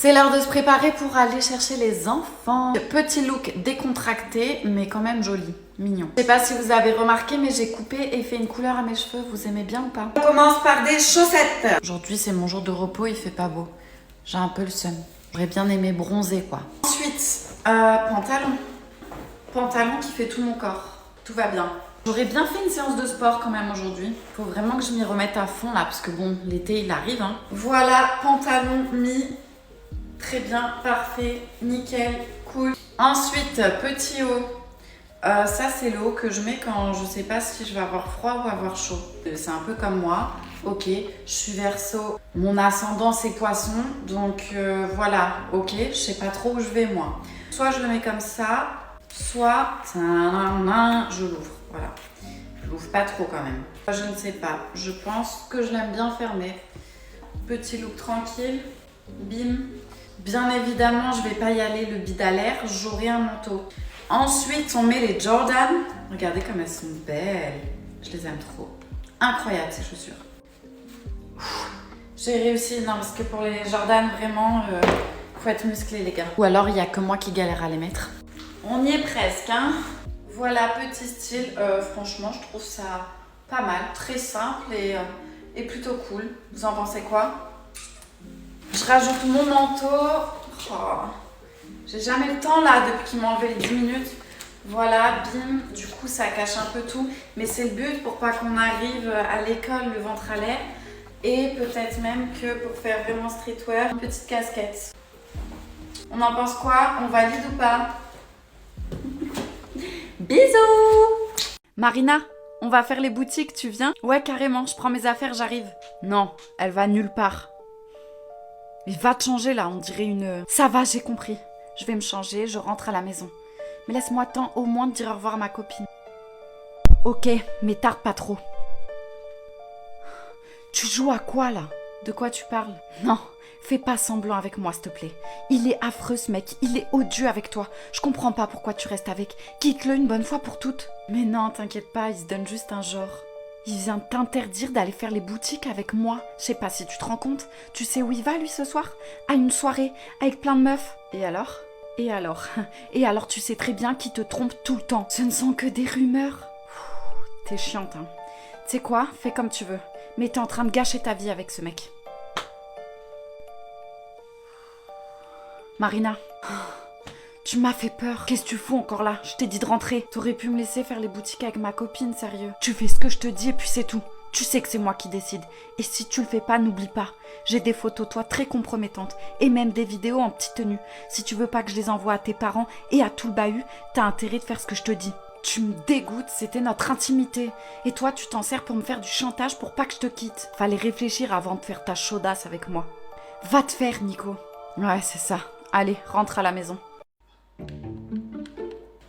C'est l'heure de se préparer pour aller chercher les enfants. Petit look décontracté, mais quand même joli, mignon. Je sais pas si vous avez remarqué, mais j'ai coupé et fait une couleur à mes cheveux. Vous aimez bien ou pas? On commence par des chaussettes. Aujourd'hui, c'est mon jour de repos, il fait pas beau. J'ai un peu le seum. J'aurais bien aimé bronzer, quoi. Ensuite, pantalon. Pantalon qui fait tout mon corps. Tout va bien. J'aurais bien fait une séance de sport quand même aujourd'hui. Faut vraiment que je m'y remette à fond là, parce que bon, l'été il arrive. Hein. Voilà, pantalon mis. Très bien, parfait, nickel, cool. Ensuite, petit haut. Ça c'est le haut que je mets quand je sais pas si je vais avoir froid ou avoir chaud. C'est un peu comme moi. Ok, je suis Verseau. Mon ascendant c'est Poisson. Donc voilà, ok, je sais pas trop où je vais moi. Soit je le mets comme ça, soit je l'ouvre. Voilà. Je l'ouvre pas trop quand même. Je ne sais pas. Je pense que je l'aime bien fermé. Petit look tranquille. Bim. Bien évidemment, je vais pas y aller le bide à l'air. J'aurai un manteau. Ensuite, on met les Jordan. Regardez comme elles sont belles. Je les aime trop. Incroyable ces chaussures. J'ai réussi. Non, parce que pour les Jordan, vraiment, faut être musclé les gars. Ou alors, il n'y a que moi qui galère à les mettre. On y est presque, hein. Voilà, petit style. Franchement, je trouve ça pas mal. Très simple et plutôt cool. Vous en pensez quoi? Je rajoute mon manteau. Oh. J'ai jamais le temps là, depuis qu'il m'a enlevé les 10 minutes. Voilà, bim. Du coup, ça cache un peu tout. Mais c'est le but pour pas qu'on arrive à l'école le ventre à l'air. Et peut-être même que pour faire vraiment streetwear, une petite casquette. On en pense quoi? On valide ou pas? Bisous! Marina, on va faire les boutiques, tu viens? Ouais, carrément, je prends mes affaires, j'arrive. Non, elle va nulle part. Mais va te changer là, on dirait une... Ça va, j'ai compris. Je vais me changer, je rentre à la maison. Mais laisse-moi le temps au moins de dire au revoir à ma copine. Ok, mais tarde pas trop. Tu joues à quoi là? De quoi tu parles? Non, fais pas semblant avec moi s'il te plaît. Il est affreux ce mec, il est odieux avec toi. Je comprends pas pourquoi tu restes avec. Quitte-le une bonne fois pour toutes. Mais non, t'inquiète pas, il se donne juste un genre. Il vient t'interdire d'aller faire les boutiques avec moi. Je sais pas si tu te rends compte. Tu sais où il va lui ce soir? À une soirée, avec plein de meufs. Et alors? Et alors? Et alors tu sais très bien qu'il te trompe tout le temps. Ce ne sont que des rumeurs. T'es chiante, hein. Tu sais quoi? Fais comme tu veux. Mais t'es en train de gâcher ta vie avec ce mec. Marina, tu m'as fait peur. Qu'est-ce que tu fous encore là? Je t'ai dit de rentrer. T'aurais pu me laisser faire les boutiques avec ma copine, sérieux. Tu fais ce que je te dis et puis c'est tout. Tu sais que c'est moi qui décide. Et si tu le fais pas, n'oublie pas. J'ai des photos toi très compromettantes. Et même des vidéos en petite tenue. Si tu veux pas que je les envoie à tes parents et à tout le bahut, t'as intérêt de faire ce que je te dis. Tu me dégoûtes, c'était notre intimité. Et toi, tu t'en sers pour me faire du chantage pour pas que je te quitte. Fallait réfléchir avant de faire ta chaudasse avec moi. Va te faire, Nico. Ouais, c'est ça. Allez, rentre à la maison.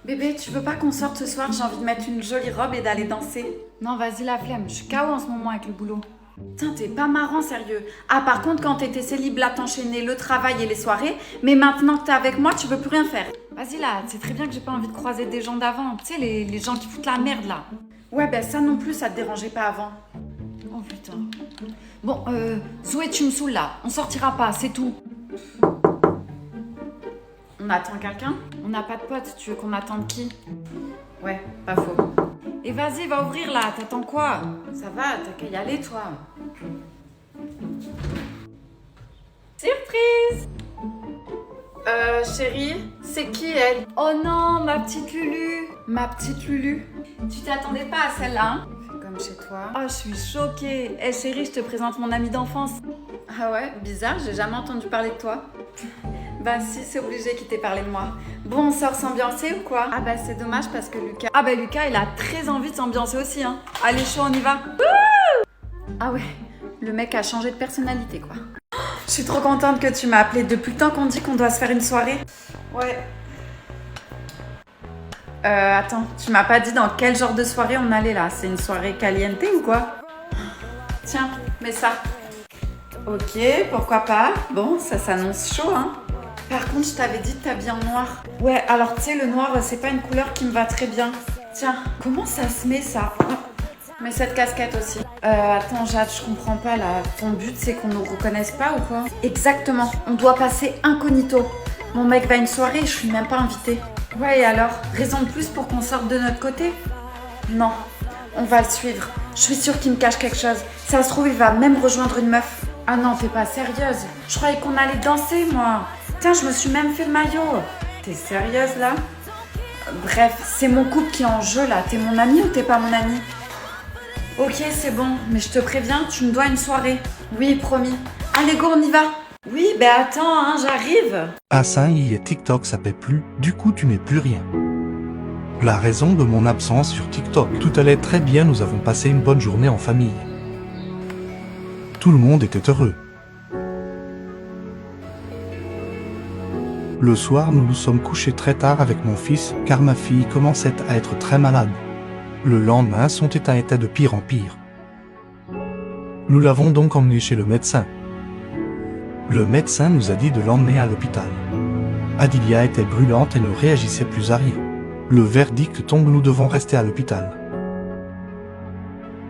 Bébé, tu veux pas qu'on sorte ce soir? J'ai envie de mettre une jolie robe et d'aller danser. Non, vas-y la flemme, je suis KO en ce moment avec le boulot. Putain, t'es pas marrant, sérieux. Ah, par contre, quand t'étais célib, là, t'enchaînais le travail et les soirées, mais maintenant que t'es avec moi, tu veux plus rien faire. Vas-y là, c'est très bien que j'ai pas envie de croiser des gens d'avant. Tu sais, les gens qui foutent la merde, là. Ouais, ben ça non plus, ça te dérangeait pas avant. Oh putain. Bon, Zoé, tu me saoules là. On sortira pas, c'est tout. On attend quelqu'un? On n'a pas de potes, tu veux qu'on attende qui? Ouais, pas faux. Et vas-y, va ouvrir là, t'attends quoi? Ça va, t'as qu'à y aller toi. Surprise! Chérie, c'est qui elle? Oh non, ma petite Lulu! Ma petite Lulu? Tu t'attendais pas à celle-là, hein? Fais comme chez toi. Oh, je suis choquée. Eh chérie, je te présente mon amie d'enfance. Ah ouais, bizarre, j'ai jamais entendu parler de toi. Bah si, c'est obligé qu'il t'ait parlé de moi. Bon, on sort s'ambiancer ou quoi? Ah bah c'est dommage parce que Lucas... Ah bah Lucas, il a très envie de s'ambiancer aussi, hein. Allez, chaud, on y va. Ah ouais, le mec a changé de personnalité, quoi. Je suis trop contente que tu m'as appelée. Depuis le temps qu'on dit qu'on doit se faire une soirée. Ouais. Attends, tu m'as pas dit dans quel genre de soirée on allait là? C'est une soirée caliente ou quoi? Tiens, mets ça. Ok, pourquoi pas. Bon, ça s'annonce chaud, hein. Par contre, je t'avais dit de t'habiller en noir. Ouais, alors tu sais, le noir, c'est pas une couleur qui me va très bien. Tiens, comment ça se met ça? Mets cette casquette aussi. Attends Jade, je comprends pas là. Ton but c'est qu'on nous reconnaisse pas ou quoi? Exactement, on doit passer incognito. Mon mec va à une soirée et je suis même pas invitée. Ouais et alors? Raison de plus pour qu'on sorte de notre côté? Non, on va le suivre. Je suis sûre qu'il me cache quelque chose. Ça se trouve il va même rejoindre une meuf. Ah non, t'es pas sérieuse. Je croyais qu'on allait danser moi. Tiens, je me suis même fait le maillot. T'es sérieuse là? Bref, c'est mon couple qui est en jeu là. T'es mon ami ou t'es pas mon ami? Ok, c'est bon, mais je te préviens, tu me dois une soirée. Oui, promis. Allez, go, on y va. Oui, ben attends, hein, j'arrive. Ah ça y est, TikTok ça paie plus, du coup tu n'es plus rien. La raison de mon absence sur TikTok. Tout allait très bien, nous avons passé une bonne journée en famille. Tout le monde était heureux. Le soir, nous nous sommes couchés très tard avec mon fils, car ma fille commençait à être très malade. Le lendemain, son état était de pire en pire. Nous l'avons donc emmené chez le médecin. Le médecin nous a dit de l'emmener à l'hôpital. Adilia était brûlante et ne réagissait plus à rien. Le verdict tombe, nous devons rester à l'hôpital.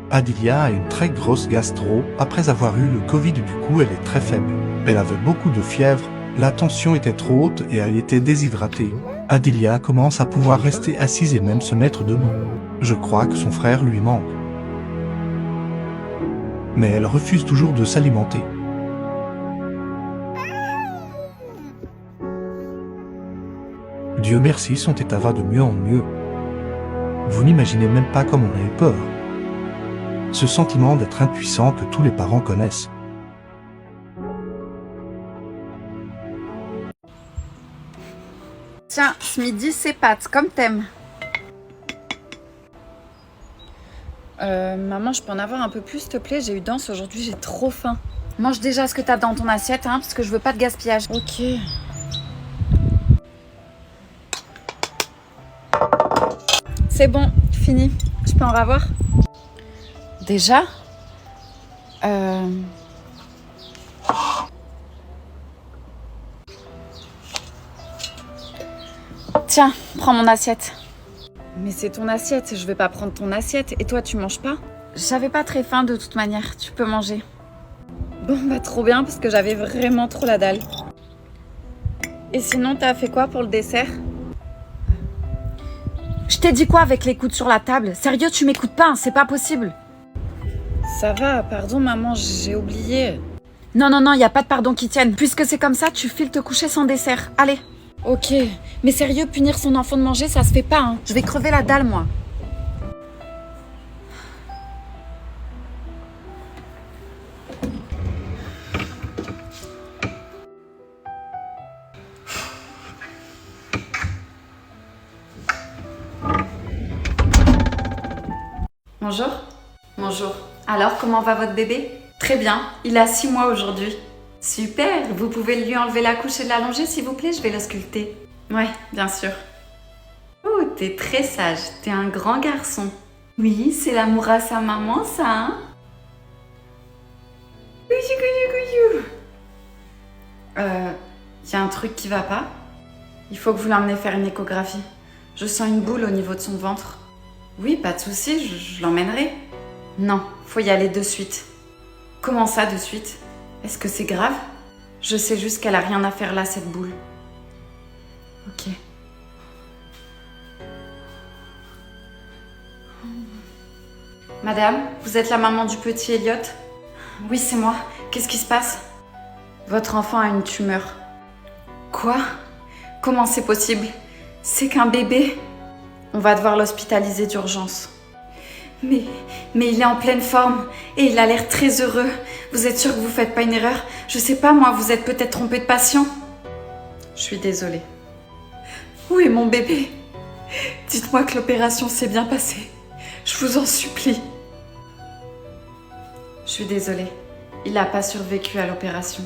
Adilia a une très grosse gastro, après avoir eu le Covid, du coup elle est très faible. Elle avait beaucoup de fièvre, la tension était trop haute et elle était déshydratée. Adilia commence à pouvoir rester assise et même se mettre debout. Je crois que son frère lui manque. Mais elle refuse toujours de s'alimenter. Dieu merci, son état va de mieux en mieux. Vous n'imaginez même pas comme on a eu peur. Ce sentiment d'être impuissant que tous les parents connaissent. Tiens, ce midi, c'est pâtes, comme t'aimes. Maman, je peux en avoir un peu plus, s'il te plaît? J'ai eu danse aujourd'hui, j'ai trop faim. Mange déjà ce que t'as dans ton assiette, hein, parce que je veux pas de gaspillage. Ok. C'est bon, fini. Je peux en revoir? Déjà? Tiens, prends mon assiette. Mais c'est ton assiette, je vais pas prendre ton assiette. Et toi, tu manges pas? J'avais pas très faim de toute manière, tu peux manger. Bon, bah trop bien, parce que j'avais vraiment trop la dalle. Et sinon, t'as fait quoi pour le dessert? Je t'ai dit quoi avec les coudes sur la table? Sérieux, tu m'écoutes pas, hein, c'est pas possible. Ça va, pardon maman, j'ai oublié. Non, y a pas de pardon qui tienne. Puisque c'est comme ça, tu files te coucher sans dessert. Allez. Ok, mais sérieux, punir son enfant de manger, ça se fait pas, hein. Je vais crever la dalle, moi. Bonjour. Bonjour. Alors, comment va votre bébé? Très bien, il a 6 mois aujourd'hui. Super, vous pouvez lui enlever la couche et l'allonger s'il vous plaît, je vais l'ausculter. Ouais, bien sûr. Oh, t'es très sage, t'es un grand garçon. Oui, c'est l'amour à sa maman, ça, hein? Y a un truc qui va pas? Il faut que vous l'emmenez faire une échographie. Je sens une boule au niveau de son ventre. Oui, pas de souci, je l'emmènerai. Non, faut y aller de suite. Comment ça, de suite? Est-ce que c'est grave? Je sais juste qu'elle a rien à faire là, cette boule. Ok. Madame, vous êtes la maman du petit Elliot? Oui, c'est moi. Qu'est-ce qui se passe? Votre enfant a une tumeur. Quoi? Comment c'est possible? C'est qu'un bébé? On va devoir l'hospitaliser d'urgence. Mais il est en pleine forme et il a l'air très heureux. Vous êtes sûr que vous faites pas une erreur? Je sais pas moi, vous êtes peut-être trompé de patient. Je suis désolée. Où est mon bébé? Dites-moi que l'opération s'est bien passée. Je vous en supplie. Je suis désolée. Il n'a pas survécu à l'opération.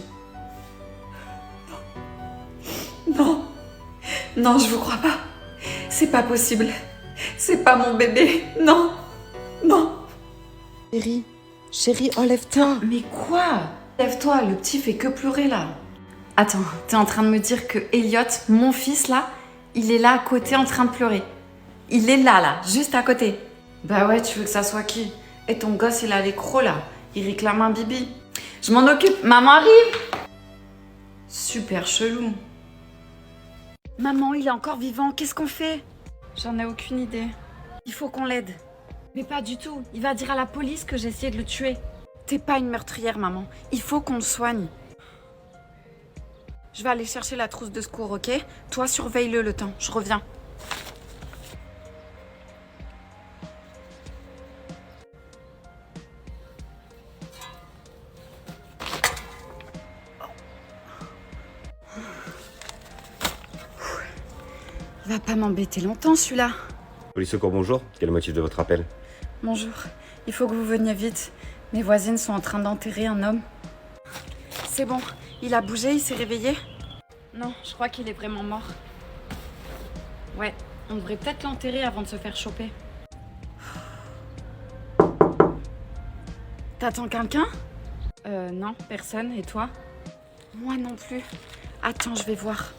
Non, je vous crois pas. C'est pas possible. C'est pas mon bébé. Non. Chérie, enlève-toi. Mais quoi? Lève-toi, le petit fait que pleurer là. Attends, t'es en train de me dire que Elliot, mon fils là, il est là à côté en train de pleurer. Il est là, juste à côté. Bah ouais, tu veux que ça soit qui? Et ton gosse, il a l'écro là. Il réclame un bibi. Je m'en occupe. Maman arrive. Super chelou. Maman, il est encore vivant. Qu'est-ce qu'on fait? J'en ai aucune idée. Il faut qu'on l'aide. Mais pas du tout. Il va dire à la police que j'ai essayé de le tuer. T'es pas une meurtrière, maman. Il faut qu'on le soigne. Je vais aller chercher la trousse de secours, ok? Toi, surveille-le le temps. Je reviens. Va pas m'embêter longtemps, celui-là. Police secours, bonjour. Quel est le motif de votre appel? Bonjour. Il faut que vous veniez vite. Mes voisines sont en train d'enterrer un homme. C'est bon. Il a bougé, il s'est réveillé? Non, je crois qu'il est vraiment mort. Ouais, on devrait peut-être l'enterrer avant de se faire choper. T'attends quelqu'un? Non, personne. Et toi? Moi non plus. Attends, je vais voir.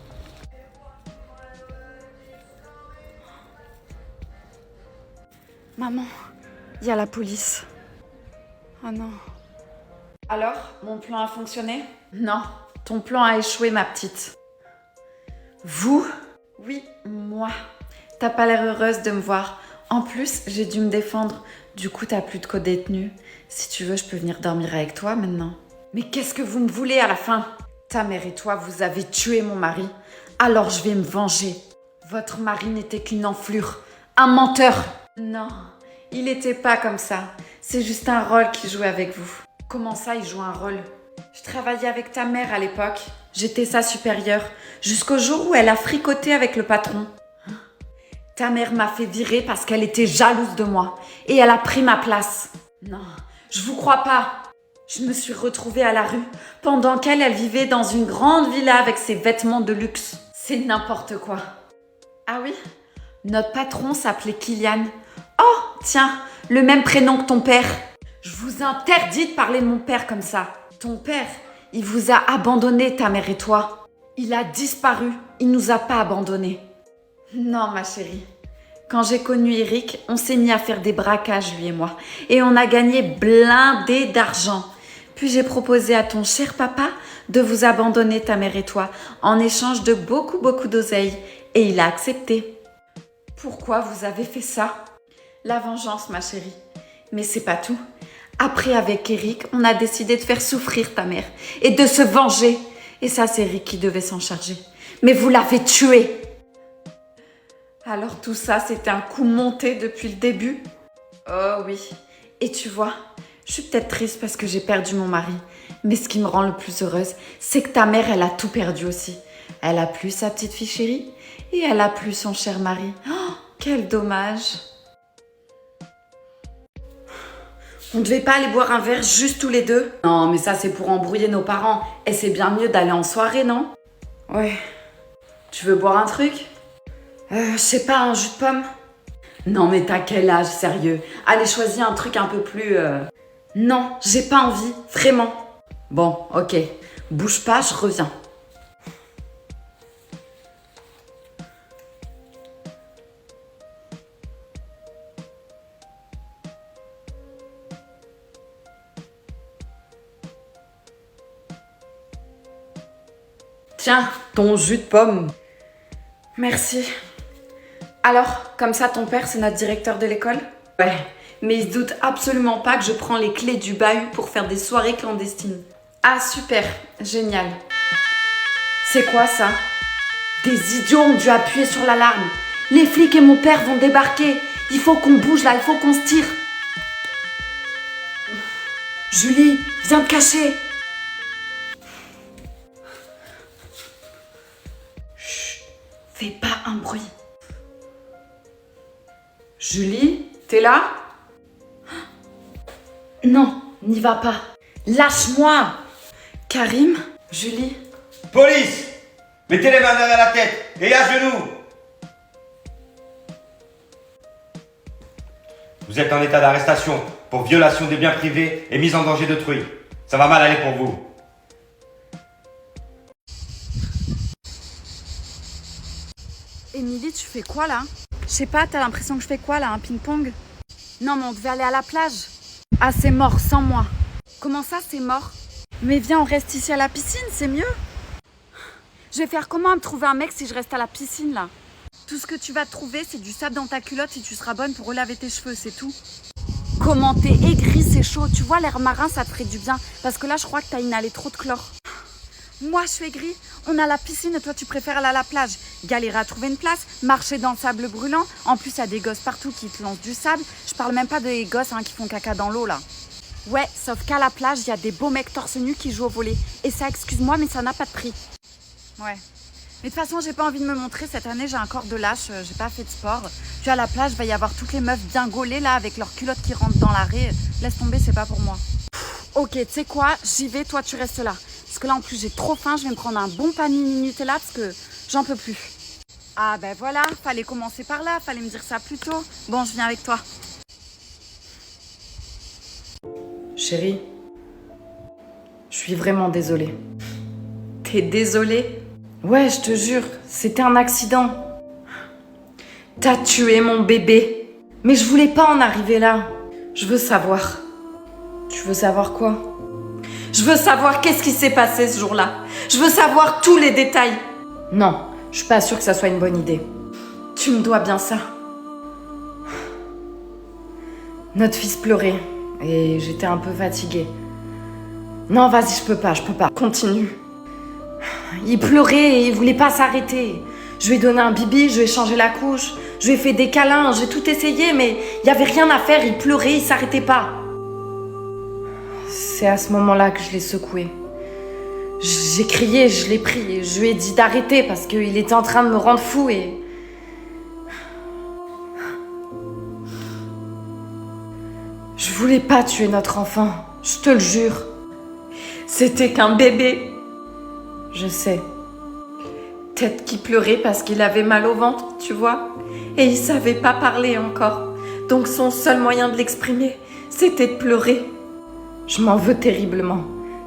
Maman, il y a la police. Oh non. Alors, mon plan a fonctionné? Non, ton plan a échoué, ma petite. Vous? Oui, moi. T'as pas l'air heureuse de me voir. En plus, j'ai dû me défendre. Du coup, t'as plus de co-détenu. Si tu veux, je peux venir dormir avec toi maintenant. Mais qu'est-ce que vous me voulez à la fin? Ta mère et toi, vous avez tué mon mari. Alors je vais me venger. Votre mari n'était qu'une enflure. Un menteur. Non, il était pas comme ça. C'est juste un rôle qu'il jouait avec vous. Comment ça, il joue un rôle? Je travaillais avec ta mère à l'époque. J'étais sa supérieure. Jusqu'au jour où elle a fricoté avec le patron. Ta mère m'a fait virer parce qu'elle était jalouse de moi. Et elle a pris ma place. Non, je vous crois pas. Je me suis retrouvée à la rue pendant qu'elle, elle vivait dans une grande villa avec ses vêtements de luxe. C'est n'importe quoi. Ah oui? Notre patron s'appelait Kylian. Oh, tiens, le même prénom que ton père. Je vous interdis de parler de mon père comme ça. Ton père, il vous a abandonné, ta mère et toi. Il a disparu, il nous a pas abandonnés. Non, ma chérie. Quand j'ai connu Eric, on s'est mis à faire des braquages, lui et moi. Et on a gagné blindé d'argent. Puis j'ai proposé à ton cher papa de vous abandonner, ta mère et toi, en échange de beaucoup d'oseille. Et il a accepté. Pourquoi vous avez fait ça? La vengeance, ma chérie. Mais c'est pas tout. Après, avec Eric, on a décidé de faire souffrir ta mère et de se venger. Et ça, c'est Eric qui devait s'en charger. Mais vous l'avez tué. Alors tout ça, c'était un coup monté depuis le début? Oh oui. Et tu vois, je suis peut-être triste parce que j'ai perdu mon mari. Mais ce qui me rend le plus heureuse, c'est que ta mère, elle a tout perdu aussi. Elle a plus sa petite fille chérie et elle a plus son cher mari. Oh, quel dommage. On devait pas aller boire un verre juste tous les deux? Non, mais ça, c'est pour embrouiller nos parents. Et c'est bien mieux d'aller en soirée, non? Ouais. Tu veux boire un truc? Je sais pas, un jus de pomme? Non, mais t'as quel âge, sérieux? Allez, choisis un truc un peu plus... Non, j'ai pas envie, vraiment. Bon, ok. Bouge pas, je reviens. Tiens, ton jus de pomme. Merci. Alors, comme ça, ton père, c'est notre directeur de l'école? Ouais, mais il se doute absolument pas que je prends les clés du bahut pour faire des soirées clandestines. Ah, super, génial. C'est quoi ça? Des idiots ont dû appuyer sur l'alarme. Les flics et mon père vont débarquer. Il faut qu'on bouge là, il faut qu'on se tire. Julie, viens te cacher. Chut, fais pas un bruit. Julie, t'es là? Non, n'y va pas. Lâche-moi. Karim, Julie. Police! Mettez les mains derrière la tête et à genoux! Vous êtes en état d'arrestation pour violation des biens privés et mise en danger d'autrui. Ça va mal aller pour vous. Émilie, tu fais quoi là? Je sais pas, t'as l'impression que je fais quoi là, un ping-pong? Non mais on devait aller à la plage. Ah, c'est mort, sans moi. Comment ça, c'est mort? Mais viens, on reste ici à la piscine, c'est mieux. Je vais faire comment à me trouver un mec si je reste à la piscine, là? Tout ce que tu vas trouver, c'est du sable dans ta culotte et tu seras bonne pour relaver tes cheveux, c'est tout. Comment t'es aigri, c'est chaud. Tu vois, l'air marin, ça te ferait du bien. Parce que là, je crois que t'as inhalé trop de chlore. Moi, je suis aigrie. On a la piscine et toi, tu préfères aller à la plage. Galérer à trouver une place, marcher dans le sable brûlant. En plus, il y a des gosses partout qui te lancent du sable. Je parle même pas des gosses qui font caca dans l'eau, là. Ouais, sauf qu'à la plage, il y a des beaux mecs torse nu qui jouent au volley. Et ça, excuse-moi, mais ça n'a pas de prix. Ouais. Mais de toute façon, j'ai pas envie de me montrer. Cette année, j'ai un corps de lâche. J'ai pas fait de sport. Puis à la plage, va y avoir toutes les meufs bien gaulées, là, avec leurs culottes qui rentrent dans l'arrêt. Laisse tomber, c'est pas pour moi. Ok, tu sais quoi? J'y vais, toi, tu restes là. Parce que là, en plus, j'ai trop faim. Je vais me prendre un bon panini Nutella parce que j'en peux plus. Ah ben voilà, fallait commencer par là. Fallait me dire ça plus tôt. Bon, je viens avec toi. Chérie, je suis vraiment désolée. T'es désolée? Ouais, je te jure, c'était un accident. T'as tué mon bébé. Mais je voulais pas en arriver là. Je veux savoir. Tu veux savoir quoi? Je veux savoir qu'est-ce qui s'est passé ce jour-là. Je veux savoir tous les détails. Non, je suis pas sûre que ça soit une bonne idée. Tu me dois bien ça. Notre fils pleurait et j'étais un peu fatiguée. Non, vas-y, je peux pas. Continue. Il pleurait et il voulait pas s'arrêter. Je lui ai donné un bibi, je lui ai changé la couche, je lui ai fait des câlins, j'ai tout essayé, mais il y avait rien à faire, il pleurait, il s'arrêtait pas. C'est à ce moment-là que je l'ai secoué. J'ai crié, je l'ai pris, je lui ai dit d'arrêter parce qu'il était en train de me rendre fou et... Je voulais pas tuer notre enfant, je te le jure. C'était qu'un bébé. Je sais. Peut-être qu'il pleurait parce qu'il avait mal au ventre, tu vois. Et il savait pas parler encore. Donc son seul moyen de l'exprimer, c'était de pleurer. Je m'en veux terriblement.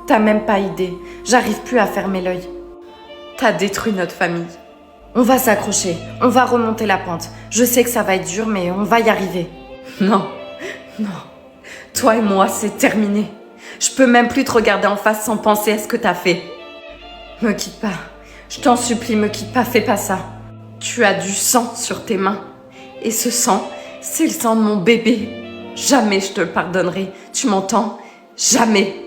T'as même pas idée. J'arrive plus à fermer l'œil. T'as détruit notre famille. On va s'accrocher. On va remonter la pente. Je sais que ça va être dur, mais on va y arriver. Non. Toi et moi, c'est terminé. Je peux même plus te regarder en face sans penser à ce que t'as fait. Me quitte pas. Je t'en supplie, me quitte pas, fais pas ça. Tu as du sang sur tes mains. Et ce sang, c'est le sang de mon bébé. Jamais je te le pardonnerai. Tu m'entends? Jamais.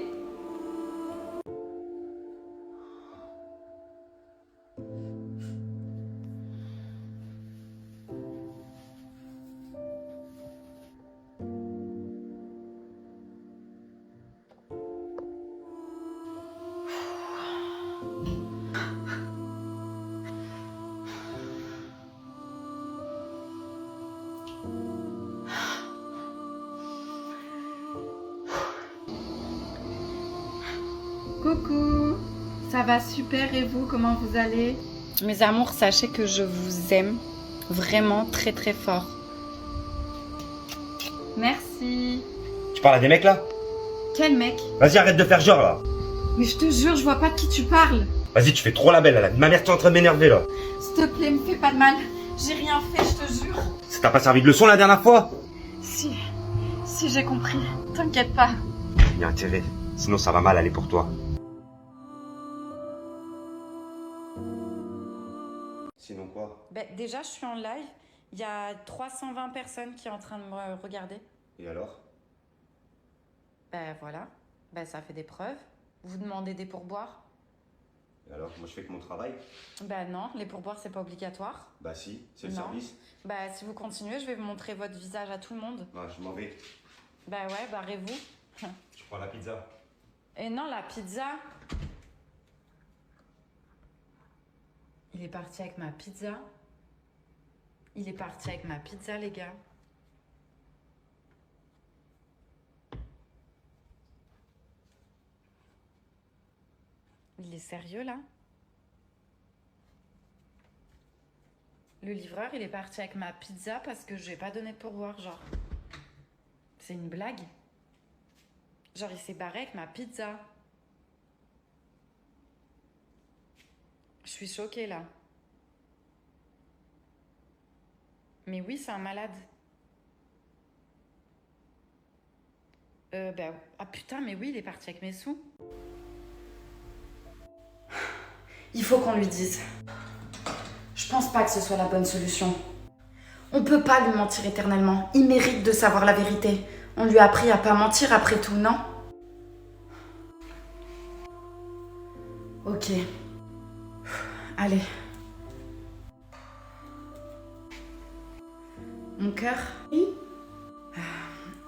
Coucou, ça va super et vous, comment vous allez? Mes amours, sachez que je vous aime vraiment très très fort. Merci. Tu parles à des mecs là? Quel mec? Vas-y, arrête de faire genre là. Mais je te jure, je vois pas de qui tu parles. Vas-y, tu fais trop la belle là. Ma mère, t'es en train de m'énerver là. S'il te plaît, me fais pas de mal. J'ai rien fait, je te jure. Ça t'a pas servi de leçon la dernière fois? Si j'ai compris. T'inquiète pas. Il y a intérêt. Sinon, ça va mal aller pour toi. Sinon quoi? Déjà, je suis en live. Il y a 320 personnes qui sont en train de me regarder. Et alors? Voilà. Ça fait des preuves. Vous demandez des pourboires? Et alors, moi je fais que mon travail? Non, les pourboires, c'est pas obligatoire. Bah si, c'est le Non. service. Si vous continuez, je vais vous montrer votre visage à tout le monde. Non, je m'en vais. Ouais, barrez-vous. Je prends la pizza. Et non, la pizza. Il est parti avec ma pizza. Il est parti avec ma pizza, les gars. Il est sérieux, là? Le livreur, il est parti avec ma pizza parce que je n'ai pas donné de pourboire, genre. C'est une blague? Genre, il s'est barré avec ma pizza. Je suis choquée, là. Mais oui, c'est un malade. Ah putain, mais oui, il est parti avec mes sous. Il faut qu'on lui dise. Je pense pas que ce soit la bonne solution. On peut pas lui mentir éternellement. Il mérite de savoir la vérité. On lui a appris à pas mentir après tout, non? Ok. Allez. Mon cœur? Oui.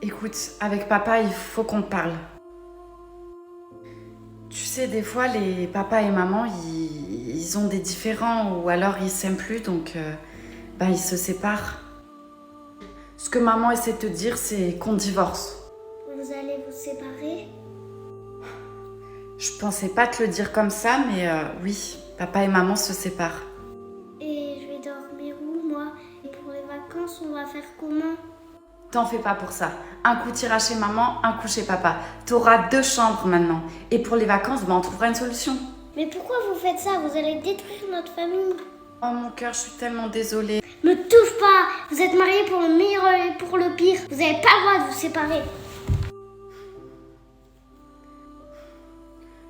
Écoute, avec papa, il faut qu'on te parle. Tu sais, des fois, les papas et maman, ils ont des différends ou alors ils s'aiment plus, donc ils se séparent. Ce que maman essaie de te dire, c'est qu'on divorce. Vous allez vous séparer? Je pensais pas te le dire comme ça, mais oui, papa et maman se séparent. Et je vais dormir où, moi? Et pour les vacances, on va faire comment? T'en fais pas pour ça. Un coup t'iras chez maman, un coup chez papa. T'auras 2 chambres maintenant. Et pour les vacances, on trouvera une solution. Mais pourquoi vous faites ça? Vous allez détruire notre famille. Oh mon cœur, je suis tellement désolée. Me touche pas! Vous êtes mariés pour le meilleur et pour le pire. Vous n'avez pas le droit de vous séparer.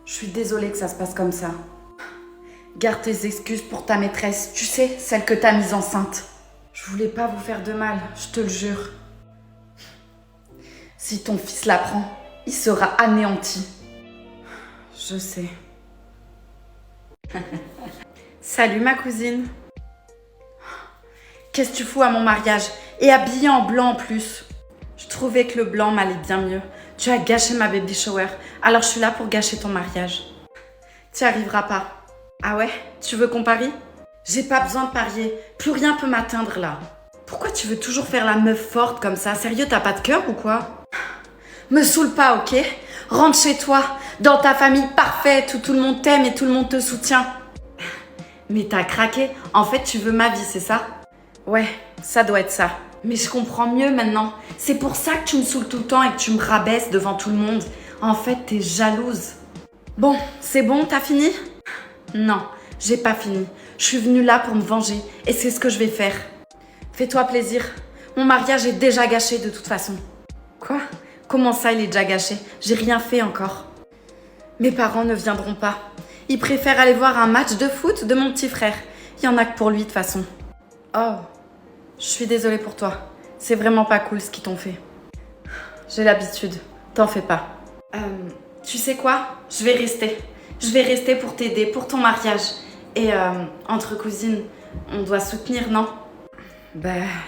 Je suis désolée que ça se passe comme ça. Garde tes excuses pour ta maîtresse. Tu sais, celle que t'as mise enceinte. Je voulais pas vous faire de mal, je te le jure. Si ton fils l'apprend, il sera anéanti. Je sais. Salut ma cousine. Qu'est-ce que tu fous à mon mariage? Et habillée en blanc en plus. Je trouvais que le blanc m'allait bien mieux. Tu as gâché ma baby shower, alors je suis là pour gâcher ton mariage. Tu n'y arriveras pas. Ah ouais? Tu veux qu'on parie? J'ai pas besoin de parier. Plus rien peut m'atteindre là. Pourquoi tu veux toujours faire la meuf forte comme ça? Sérieux, t'as pas de cœur ou quoi? Me saoule pas, ok? Rentre chez toi, dans ta famille parfaite où tout le monde t'aime et tout le monde te soutient. Mais t'as craqué. En fait, tu veux ma vie, c'est ça? Ouais, ça doit être ça. Mais je comprends mieux maintenant. C'est pour ça que tu me saoules tout le temps et que tu me rabaisses devant tout le monde. En fait, t'es jalouse. Bon, c'est bon, t'as fini? Non, j'ai pas fini. Je suis venue là pour me venger et c'est ce que je vais faire. Fais-toi plaisir. Mon mariage est déjà gâché de toute façon. Quoi? Comment ça, il est déjà gâché? J'ai rien fait encore. Mes parents ne viendront pas. Ils préfèrent aller voir un match de foot de mon petit frère. Il y en a que pour lui de toute façon. Oh, je suis désolée pour toi. C'est vraiment pas cool ce qu'ils t'ont fait. J'ai l'habitude. T'en fais pas. Tu sais quoi? Je vais rester. Je vais rester pour t'aider, pour ton mariage. Et entre cousines, on doit soutenir, non?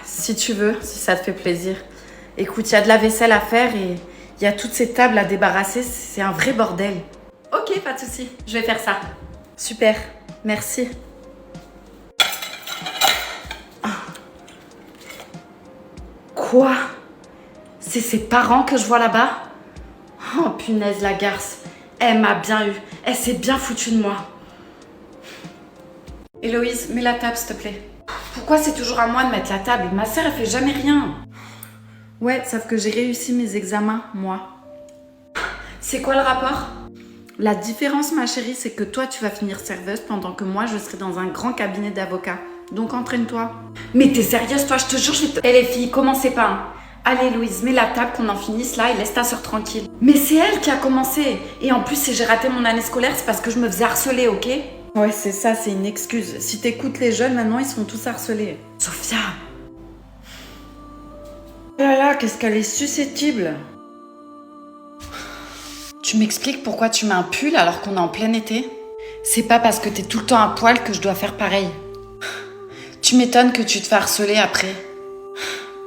Si tu veux, si ça te fait plaisir. Écoute, il y a de la vaisselle à faire et il y a toutes ces tables à débarrasser. C'est un vrai bordel. Ok, pas de souci. Je vais faire ça. Super. Merci. Quoi? C'est ses parents que je vois là-bas? Oh punaise la garce. Elle m'a bien eu. Elle s'est bien foutue de moi. Héloïse, mets la table s'il te plaît. Pourquoi c'est toujours à moi de mettre la table? Ma sœur elle fait jamais rien. Ouais, sauf que j'ai réussi mes examens, moi. C'est quoi le rapport? La différence ma chérie, c'est que toi tu vas finir serveuse pendant que moi je serai dans un grand cabinet d'avocats. Donc entraîne-toi. Mais t'es sérieuse toi, je te jure, je vais te... Eh les filles, commencez pas hein. Allez Louise, mets la table, qu'on en finisse là et laisse ta soeur tranquille. Mais c'est elle qui a commencé. Et en plus, si j'ai raté mon année scolaire, c'est parce que je me faisais harceler, ok? Ouais, c'est ça, c'est une excuse. Si t'écoutes les jeunes, maintenant, ils sont tous harcelés. Sophia! Oh là là, qu'est-ce qu'elle est susceptible! Tu m'expliques pourquoi tu mets un pull alors qu'on est en plein été? C'est pas parce que t'es tout le temps à poil que je dois faire pareil. Tu m'étonnes que tu te fais harceler après.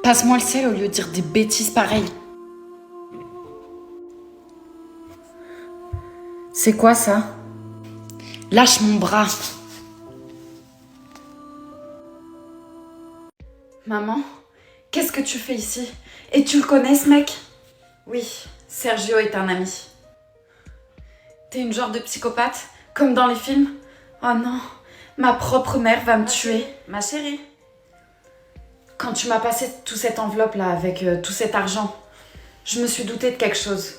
Passe-moi le sel au lieu de dire des bêtises pareilles. C'est quoi ça? Lâche mon bras. Maman, qu'est-ce que tu fais ici? Et tu le connais ce mec? Oui, Sergio est un ami. T'es une genre de psychopathe, comme dans les films? Oh non, ma propre mère va me tuer. Ma chérie. Quand tu m'as passé toute cette enveloppe là avec tout cet argent, je me suis doutée de quelque chose.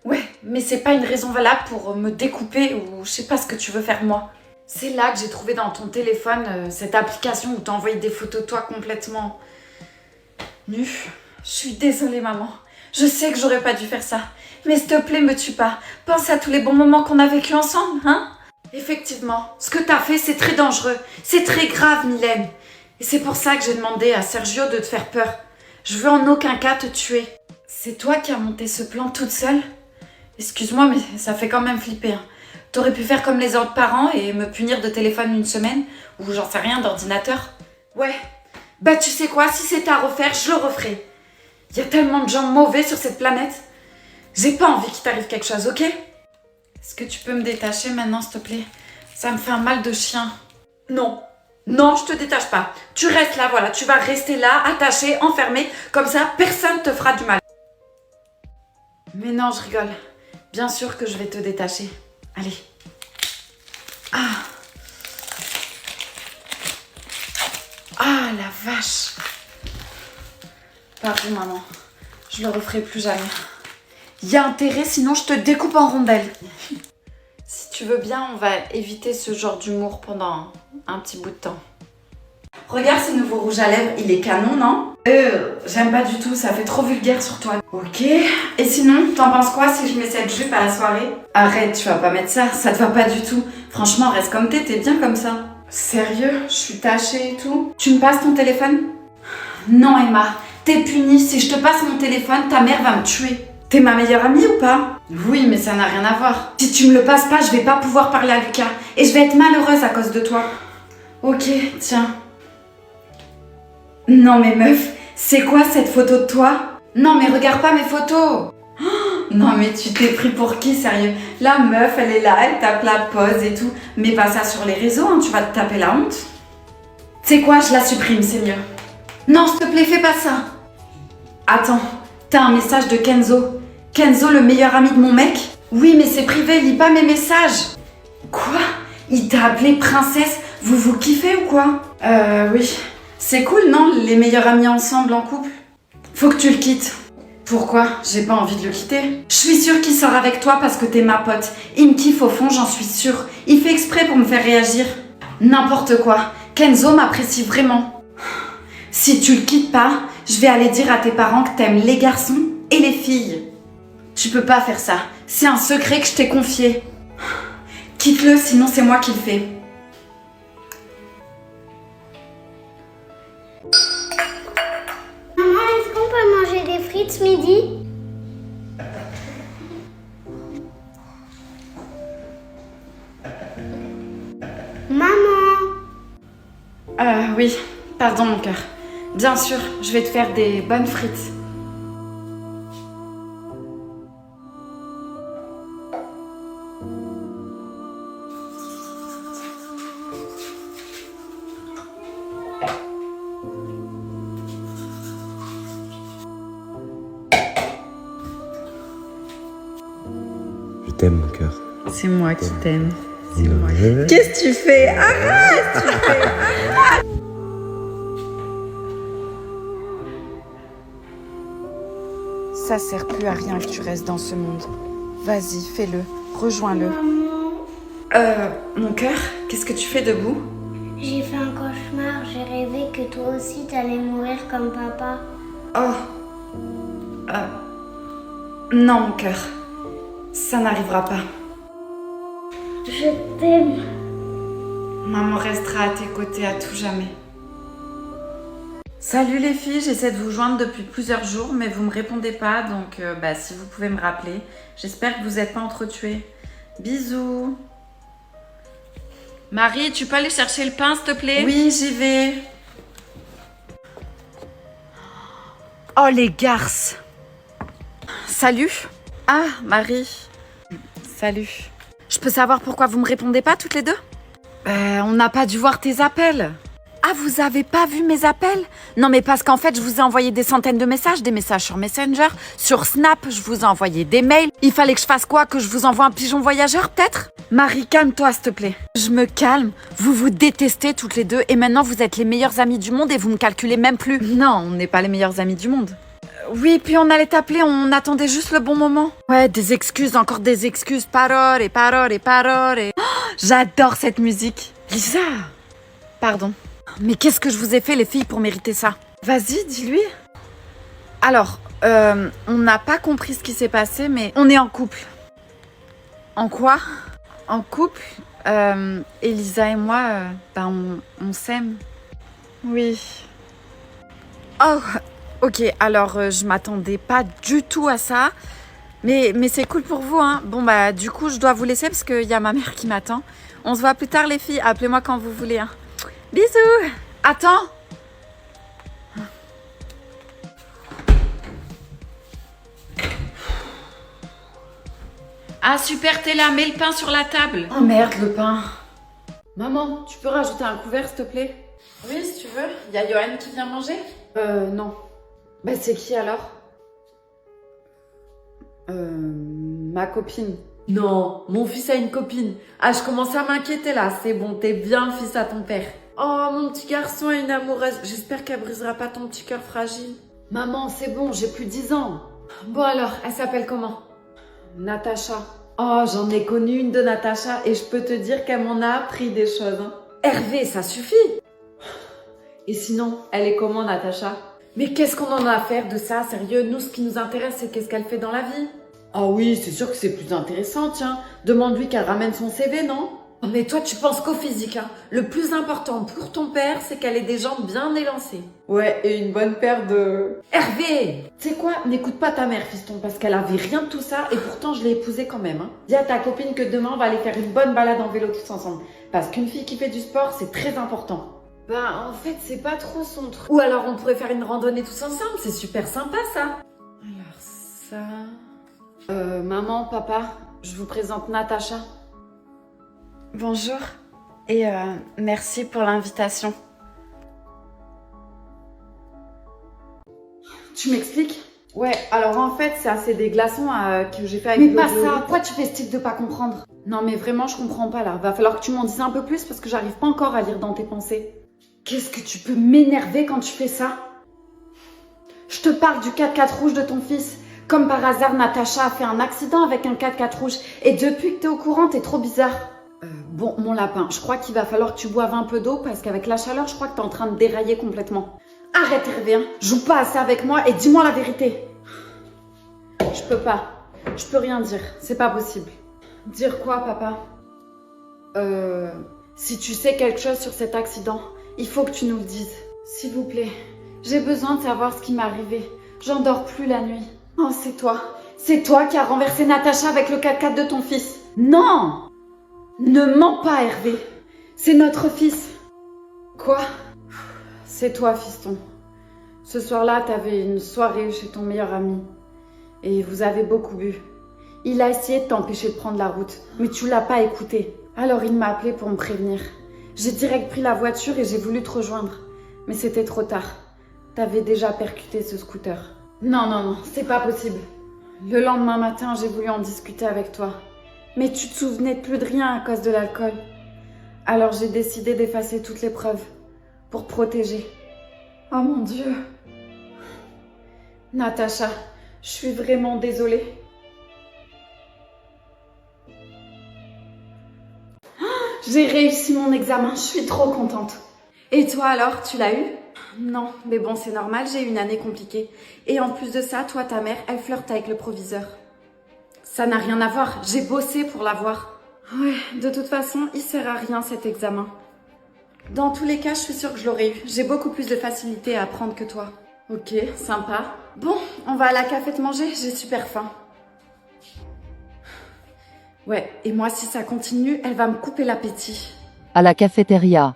Ouais, mais c'est pas une raison valable pour me découper ou je sais pas ce que tu veux faire moi. C'est là que j'ai trouvé dans ton téléphone cette application où t'as envoyé des photos de toi complètement nue. Je suis désolée maman. Je sais que j'aurais pas dû faire ça. Mais s'il te plaît, me tue pas. Pense à tous les bons moments qu'on a vécus ensemble, hein? Effectivement, ce que t'as fait, c'est très dangereux. C'est très grave, Mylène. Et c'est pour ça que j'ai demandé à Sergio de te faire peur. Je veux en aucun cas te tuer. C'est toi qui as monté ce plan toute seule? Excuse-moi, mais ça fait quand même flipper. Hein. T'aurais pu faire comme les autres parents et me punir de téléphone une semaine, ou j'en sais rien, d'ordinateur. Ouais. Bah tu sais quoi, si c'était à refaire, je le referai. Il y a tellement de gens mauvais sur cette planète. J'ai pas envie qu'il t'arrive quelque chose, ok? Est-ce que tu peux me détacher maintenant, s'il te plaît? Ça me fait un mal de chien. Non. Non, je te détache pas. Tu restes là, voilà. Tu vas rester là, attaché, enfermé. Comme ça, personne te fera du mal. Mais non, je rigole. Bien sûr que je vais te détacher. Allez. Ah. Ah, la vache. Pardon, maman. Je le referai plus jamais. Il y a intérêt, sinon je te découpe en rondelles. Si tu veux bien, on va éviter ce genre d'humour pendant un petit bout de temps. Regarde ce nouveau rouge à lèvres, il est canon, non? J'aime pas du tout, ça fait trop vulgaire sur toi. Ok, et sinon, t'en penses quoi si je mets cette jupe à la soirée? Arrête, tu vas pas mettre ça, ça te va pas du tout. Franchement, reste comme t'es bien comme ça. Sérieux? Je suis tachée et tout. Tu me passes ton téléphone? Non, Emma, t'es punie. Si je te passe mon téléphone, ta mère va me tuer. T'es ma meilleure amie ou pas? Oui, mais ça n'a rien à voir. Si tu me le passes pas, je vais pas pouvoir parler à Lucas. Et je vais être malheureuse à cause de toi. Ok, tiens. Non mais meuf, c'est quoi cette photo de toi? Non mais regarde pas mes photos. Oh, non mais tu t'es pris pour qui, sérieux? La meuf, elle est là, elle tape la pose et tout. Mais pas ça sur les réseaux, hein, tu vas te taper la honte. C'est quoi, je la supprime, c'est mieux. Non, s'il te plaît, fais pas ça. Attends, t'as un message de Kenzo. Kenzo, le meilleur ami de mon mec? Oui, mais c'est privé, lis pas mes messages. Quoi? Il t'a appelé princesse? Vous vous kiffez ou quoi? Oui. C'est cool, non? Les meilleurs amis ensemble en couple? Faut que tu le quittes. Pourquoi? J'ai pas envie de le quitter. Je suis sûre qu'il sort avec toi parce que t'es ma pote. Il me kiffe au fond, j'en suis sûre. Il fait exprès pour me faire réagir. N'importe quoi. Kenzo m'apprécie vraiment. Si tu le quittes pas, je vais aller dire à tes parents que t'aimes les garçons et les filles. Tu peux pas faire ça. C'est un secret que je t'ai confié. Quitte-le, sinon c'est moi qui le fais. Maman, est-ce qu'on peut manger des frites ce midi? Maman! Oui, pardon mon cœur. Bien sûr, je vais te faire des bonnes frites. Je t'aime, mon cœur. C'est moi qui t'aime. Qu'est-ce que tu fais? Arrête! Ça sert plus à rien que tu restes dans ce monde. Vas-y, fais-le. Rejoins-le. Mon cœur, qu'est-ce que tu fais debout? J'ai fait un cauchemar, j'ai rêvé que toi aussi t'allais mourir comme papa. Oh. Non, mon cœur. Ça n'arrivera pas. Je t'aime. Maman restera à tes côtés à tout jamais. Salut les filles, j'essaie de vous joindre depuis plusieurs jours, mais vous me répondez pas, donc si vous pouvez me rappeler. J'espère que vous n'êtes pas entretués. Bisous. Marie, tu peux aller chercher le pain, s'il te plaît? Oui, j'y vais. Oh, les garces. Salut. Ah, Marie. Salut. Je peux savoir pourquoi vous me répondez pas toutes les deux? On n'a pas dû voir tes appels. Ah, vous avez pas vu mes appels? Non, mais parce qu'en fait, je vous ai envoyé des centaines de messages, des messages sur Messenger, sur Snap, je vous ai envoyé des mails. Il fallait que je fasse quoi? Que je vous envoie un pigeon voyageur, peut-être? Marie, calme-toi, s'il te plaît. Je me calme. Vous vous détestez toutes les deux et maintenant, vous êtes les meilleures amies du monde et vous me calculez même plus. Non, on n'est pas les meilleures amies du monde. Oui, puis on allait t'appeler, on attendait juste le bon moment. Ouais, des excuses, encore des excuses. Parole et parole et parole et... Oh, j'adore cette musique. Lisa. Pardon. Mais qu'est-ce que je vous ai fait, les filles, pour mériter ça? Vas-y, dis-lui. Alors, On n'a pas compris ce qui s'est passé, mais on est en couple. En quoi? En couple, Elisa et moi, on s'aime. Oui. Oh, ok, alors je m'attendais pas du tout à ça. Mais c'est cool pour vous, hein. Bon, bah, du coup, je dois vous laisser parce qu'il y a ma mère qui m'attend. On se voit plus tard, les filles. Appelez-moi quand vous voulez, hein. Bisous. Attends. Ah, super, t'es là. Mets le pain sur la table. Oh merde, le pain. Maman, tu peux rajouter un couvert, s'il te plaît? Oui, si tu veux. Il y a Johan qui vient manger? Non. Bah, c'est qui alors? Ma copine. Non, mon fils a une copine. Ah, je commence à m'inquiéter là. C'est bon, t'es bien le fils à ton père. Oh, mon petit garçon a une amoureuse. J'espère qu'elle brisera pas ton petit cœur fragile. Maman, c'est bon, j'ai plus 10 ans. Bon alors, elle s'appelle comment? Natacha. Oh, j'en ai connu une de Natacha et je peux te dire qu'elle m'en a appris des choses. Hein. Hervé, ça suffit. Et sinon, elle est comment Natacha? Mais qu'est-ce qu'on en a à faire de ça, sérieux? Nous, ce qui nous intéresse, c'est qu'est-ce qu'elle fait dans la vie. Ah oui, c'est sûr que c'est plus intéressant, tiens. Demande-lui qu'elle ramène son CV, non? Mais toi, tu penses qu'au physique, hein. Le plus important pour ton père, c'est qu'elle ait des jambes bien élancées. Ouais, et une bonne paire de... Hervé! Tu sais quoi? N'écoute pas ta mère, fiston, parce qu'elle avait rien de tout ça, et pourtant je l'ai épousée quand même, hein. Dis à ta copine que demain, on va aller faire une bonne balade en vélo tous ensemble. Parce qu'une fille qui fait du sport, c'est très important. Bah, en fait, c'est pas trop son truc. Ou alors, on pourrait faire une randonnée tous ensemble, c'est super sympa, ça. Alors, ça... maman, papa, je vous présente Natacha. Bonjour, et merci pour l'invitation. Tu m'expliques? Ouais, alors en fait, c'est des glaçons que j'ai fait avec... Mais pas ça, pourquoi tu fais ce type de pas comprendre? Non mais vraiment, je comprends pas là. Va falloir que tu m'en dises un peu plus parce que j'arrive pas encore à lire dans tes pensées. Qu'est-ce que tu peux m'énerver quand tu fais ça? Je te parle du 4x4 rouge de ton fils. Comme par hasard, Natacha a fait un accident avec un 4x4 rouge. Et depuis que t'es au courant, t'es trop bizarre. Bon, mon lapin, je crois qu'il va falloir que tu boives un peu d'eau parce qu'avec la chaleur, je crois que t'es en train de dérailler complètement. Arrête Hervé, hein. Joue pas assez avec moi et dis-moi la vérité. Je peux pas. Je peux rien dire. C'est pas possible. Dire quoi, papa? Si tu sais quelque chose sur cet accident, il faut que tu nous le dises. S'il vous plaît. J'ai besoin de savoir ce qui m'est arrivé. J'en dors plus la nuit. Oh, c'est toi. C'est toi qui as renversé Natacha avec le 4x4 de ton fils. Non! Ne mens pas, Hervé. C'est notre fils. Quoi? C'est toi, fiston. Ce soir-là, t'avais une soirée chez ton meilleur ami. Et vous avez beaucoup bu. Il a essayé de t'empêcher de prendre la route, mais tu l'as pas écouté. Alors il m'a appelé pour me prévenir. J'ai direct pris la voiture et j'ai voulu te rejoindre. Mais c'était trop tard. T'avais déjà percuté ce scooter. Non, c'est pas possible. Le lendemain matin, j'ai voulu en discuter avec toi. Mais tu te souvenais de plus de rien à cause de l'alcool. Alors j'ai décidé d'effacer toutes les preuves. Pour te protéger. Oh mon Dieu. Natacha, je suis vraiment désolée. J'ai réussi mon examen, je suis trop contente. Et toi alors, tu l'as eu? Non, mais bon, c'est normal, j'ai eu une année compliquée. Et en plus de ça, toi, ta mère, elle flirte avec le proviseur. Ça n'a rien à voir, j'ai bossé pour l'avoir. Ouais, de toute façon, il sert à rien cet examen. Dans tous les cas, je suis sûre que je l'aurais eu. J'ai beaucoup plus de facilité à apprendre que toi. Ok, sympa. Bon, on va à la cafette manger, j'ai super faim. Ouais, et moi, si ça continue, elle va me couper l'appétit. À la cafétéria.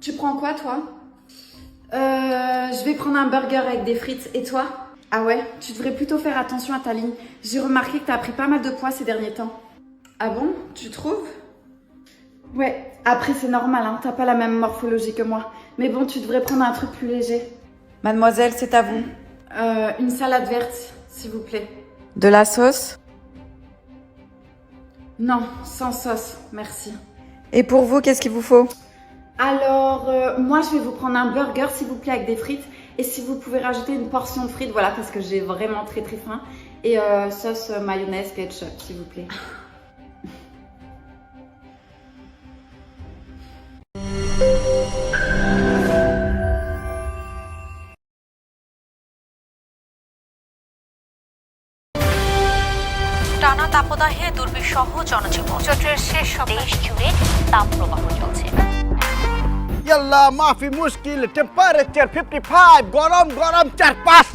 Tu prends quoi, toi? Je vais prendre un burger avec des frites. Et toi? Ah ouais, tu devrais plutôt faire attention à ta ligne. J'ai remarqué que t'as pris pas mal de poids ces derniers temps. Ah bon? Tu trouves? Ouais, après c'est normal, hein, t'as pas la même morphologie que moi. Mais bon, tu devrais prendre un truc plus léger. Mademoiselle, c'est à vous. Une salade verte, s'il vous plaît. De la sauce? Non, sans sauce, merci. Et pour vous, qu'est-ce qu'il vous faut? Alors, moi je vais vous prendre un burger, s'il vous plaît, avec des frites. Et si vous pouvez rajouter une portion de frites, voilà, parce que j'ai vraiment très très faim. Et sauce mayonnaise, ketchup, s'il vous plaît. সহ জনজীবন চট্টগ্রামের শেষ দেশ জুড়ে তাপপ্রবাহ চলছে। ইয়াল্লা মাফি মুশকিল টেম্পারেচার 55 গরম গরম 4-5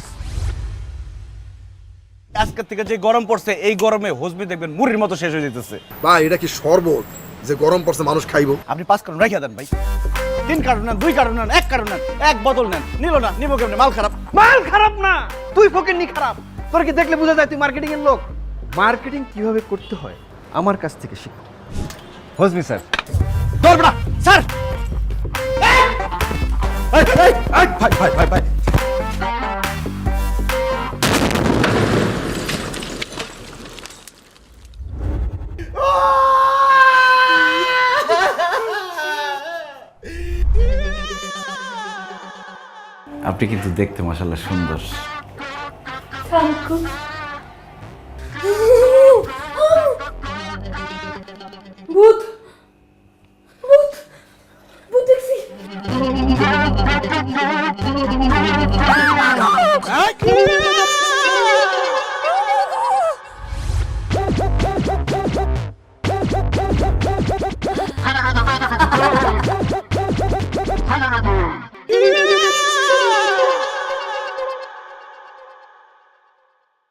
আজকে থেকে যে গরম পড়ছে এই গরমে হজমি দেখবেন মুড়ির মতো শেষ হয়ে যেতেছে। ভাই এটা কি শরবত যে গরম পড়ছে মানুষ খাইবো? আপনি 5 কার্টন রেখে দেন ভাই। 3 কার্টন নেন, 2 কার্টন নেন, 1 কার্টন নেন, 1 বোতল নেন। নিল না, নিব কেমনে? মাল খারাপ না, তুই ফকির নি খারাপ। তোর কি দেখলে বোঝা যায় তুই মার্কেটিং এর লোক? মার্কেটিং কিভাবে করতে হয় আমার কাছ থেকে শিখ। হজমি স্যার তোর বড়া স্যার ভাই আপনি কিন্তু দেখতে মাশাআল্লাহ সুন্দর। ভূত ভূত ভূত দেখছি।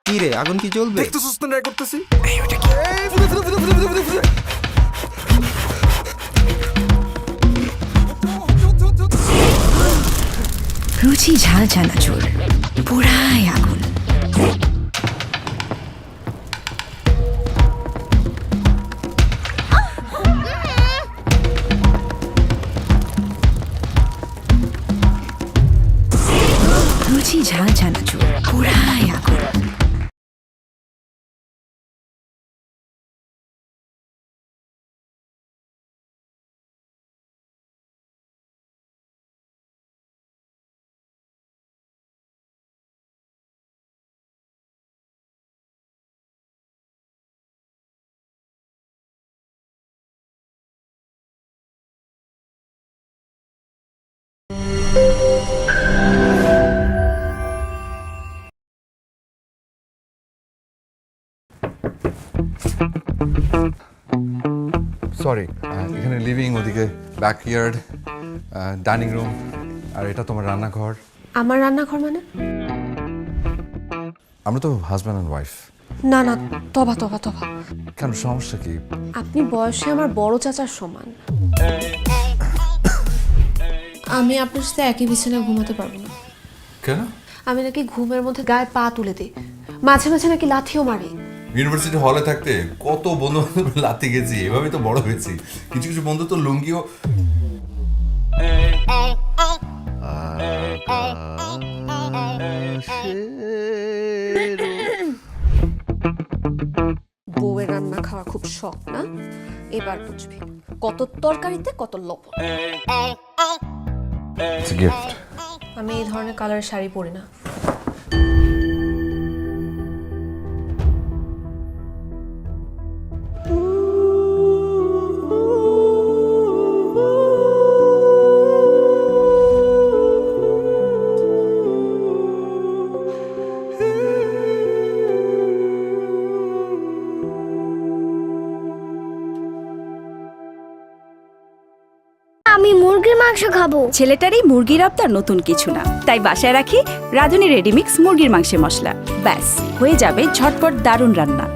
কি রে আগুন কি জ্বলবে? দেখতেছিস না ট্রাই করতেছি। রুচি ঝাল চানাচুর পুরাই আগুন। রুচি ঝাল চানাচুর পুরাই আগুন। সরি, এখানে লিভিং, ওদিকে ব্যাকইয়ার্ড, ডাইনিং রুম, আর এটা তোমার রান্নাঘর। আমার রান্নাঘর মানে? আমরা তো হাজব্যান্ড অ্যান্ড ওয়াইফ। না না, তবা তবা তবা। কেন, সমস্যা কি? আপনি বয়সে আমার বড় চাচার সমান। আমি আপনার সাথে একই বিছানায় ঘুমাতে পারবো না। কেন? আমি নাকি ঘুমের মধ্যে গায়ে পা তুলে দিই, মাঝে মাঝে নাকি লাথিও মারি। ইউনিভার্সিটি হলে থাকতে কত বন্ধু বান্ধব লাতে গেছি, এভাবেই তো বড় হয়েছি। কিছু কিছু বন্ধু তো লুঙ্গিও। বউয়ের রান্না খাওয়া খুব শখ না? এবার বুঝবি কত তরকারিতে কত লবণ। গিফট। আমি এই ধরনের কালারের শাড়ি পরি না। আমি মুরগির মাংস খাবো। ছেলেটার এই মুরগির আবদার নতুন কিছু না, তাই বাসায় রাখি রাঁধুনি রেডিমিক্স মুরগির মাংসের মশলা। ব্যাস হয়ে যাবে ঝটপট দারুণ রান্না।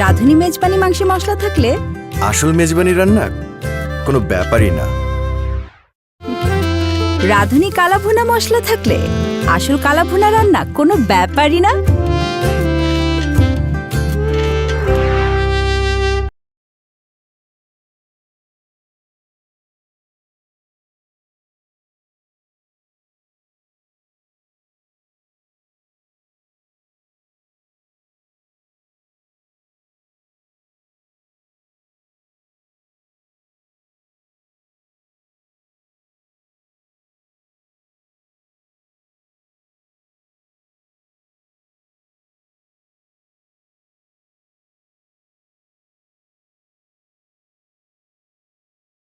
রাঁধুনি মেজবানি মাংসের মশলা থাকলে আসল মেজবানি রান্না কোনো ব্যাপারই না। রাঁধুনি কালাভুনা মশলা থাকলে আসল কালাভুনা রান্না কোনো ব্যাপারই না।